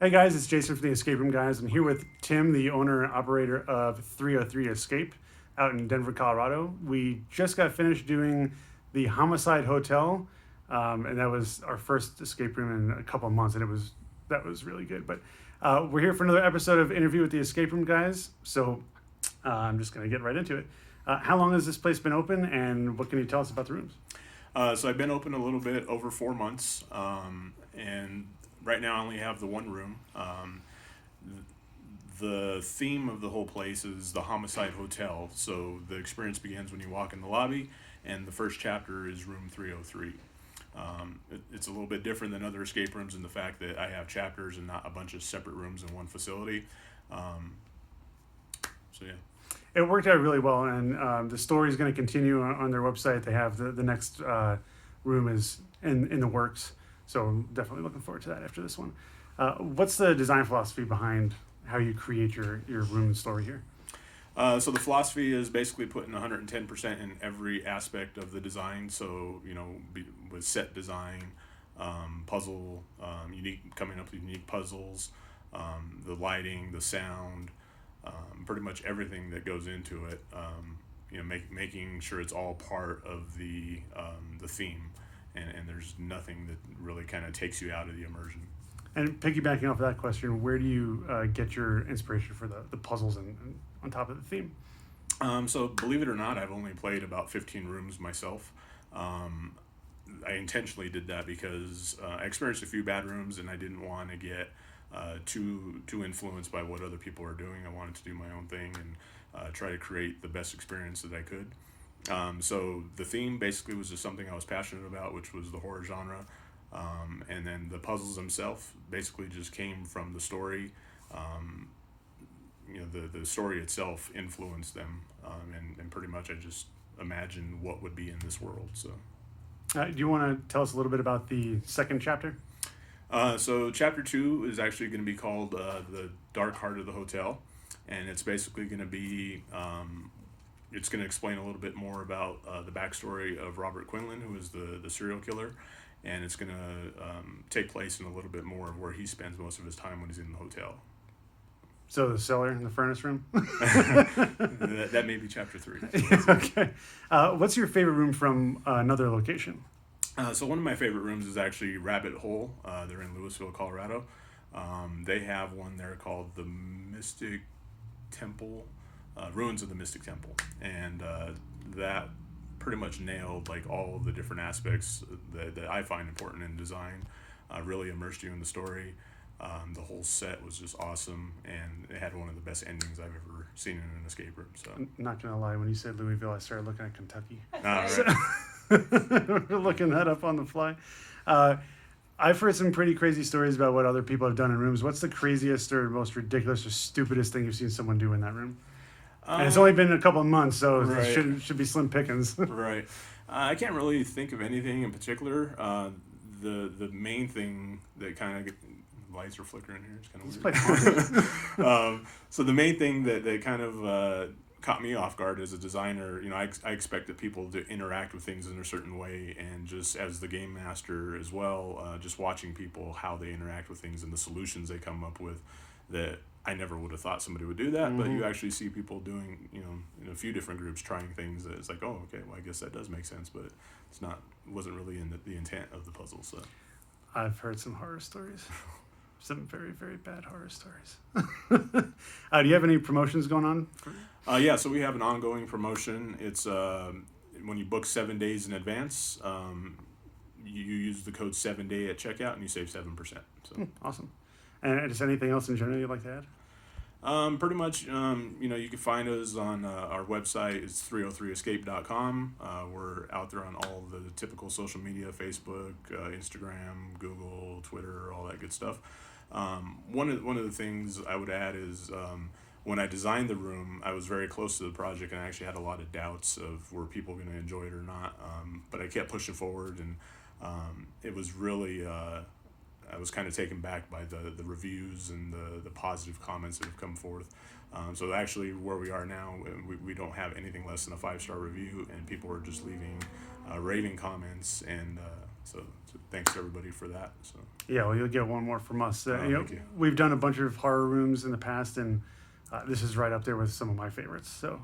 Hey guys, it's Jason from the Escape Room Guys. I'm here with Tim, the owner and operator of 303 Escape out in Denver, Colorado. We just got finished doing the Homicide Hotel, and that was our first escape room in a couple of months, and that was really good. But we're here for another episode of Interview with the Escape Room Guys, so I'm just going to get right into it. How long has this place been open, and what can you tell us about the rooms? So I've been open a little bit over 4 months, and right now I only have the one room. The theme of the whole place is the Homicide Hotel. So the experience begins when you walk in the lobby, and the first chapter is room 303. It's a little bit different than other escape rooms in the fact that I have chapters and not a bunch of separate rooms in one facility. Um, so yeah. It worked out really well, and the story is going to continue on their website. They have the next room is in the works, so I'm definitely looking forward to that after this one. What's the design philosophy behind how you create your room and story here? So the philosophy is basically putting 110% in every aspect of the design. So with set design, puzzle, unique coming up with unique puzzles, the lighting, the sound, pretty much everything that goes into it. Making sure it's all part of the theme, and there's nothing that really kind of takes you out of the immersion. And piggybacking off of that question, where do you get your inspiration for the puzzles and on top of the theme? So believe it or not, I've only played about 15 rooms myself. I intentionally did that because I experienced a few bad rooms, and I didn't want to get too influenced by what other people are doing. I wanted to do my own thing and try to create the best experience that I could. So the theme basically was just something I was passionate about, which was the horror genre. And then the puzzles themselves basically just came from the story. Um, the story itself influenced them, and pretty much I just imagined what would be in this world. So. Do you want to tell us a little bit about the second chapter? So chapter two is actually going to be called the Dark Heart of the Hotel, and it's basically going to be it's going to explain a little bit more about the backstory of Robert Quinlan, who is the serial killer, and it's going to take place in a little bit more of where he spends most of his time when he's in the hotel. So the cellar and the furnace room. That may be chapter three. So Okay. What's your favorite room from another location? so one of my favorite rooms is actually Rabbit Hole. They're in Louisville, Colorado. They have one there called the Mystic Temple, Ruins of the Mystic Temple, and that pretty much nailed like all of the different aspects that I find important in design. Really immersed you in the story. The whole set was just awesome, and it had one of the best endings I've ever seen in an escape room. So, Not gonna lie, when you said Louisville, I started looking at Kentucky. right. Looking that up on the fly. Uh, I've heard some pretty crazy stories about what other people have done in rooms. What's the craziest or most ridiculous or stupidest thing you've seen someone do in that room? And it's only been a couple of months, so it Right. should be slim pickings. Right. I can't really think of anything in particular. The main thing that kind of lights are flickering here. It's kind It's of quite haunted. weird. So the main thing that kind of caught me off guard as a designer, I expected people to interact with things in a certain way, and just as the game master as well, just watching people how they interact with things and the solutions they come up with, that I never would have thought somebody would do that, but you actually see people doing, in a few different groups trying things that it's like, oh, okay, well, I guess that does make sense, but wasn't really in the intent of the puzzle. So, I've heard some horror stories. Some very, very bad horror stories. Do you have any promotions going on? yeah, so we have an ongoing promotion. It's when you book 7 days in advance, you use the code 7day at checkout and you save 7%. So. Awesome. And is anything else in general you'd like to add? Pretty much, you can find us on our website. It's 303escape.com. We're out there on all the typical social media: Facebook, Instagram, Google, Twitter, all that good stuff. One of the things I would add is when I designed the room, I was very close to the project, and I actually had a lot of doubts of were people going to enjoy it or not. But I kept pushing forward, and it was really I was kind of taken back by the reviews and the positive comments that have come forth. So actually, where we are now, we don't have anything less than a 5-star review, and people are just leaving raving comments, and So thanks to everybody for that. So Yeah, well, you'll get one more from us. thank you. We've done a bunch of horror rooms in the past, and this is right up there with some of my favorites. So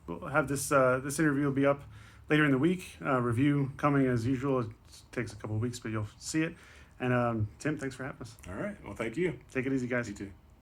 we'll have this interview will be up later in the week. Review coming as usual. It takes a couple of weeks, but you'll see it. And Tim, thanks for having us. All right. Well, thank you. Take it easy, guys. You too.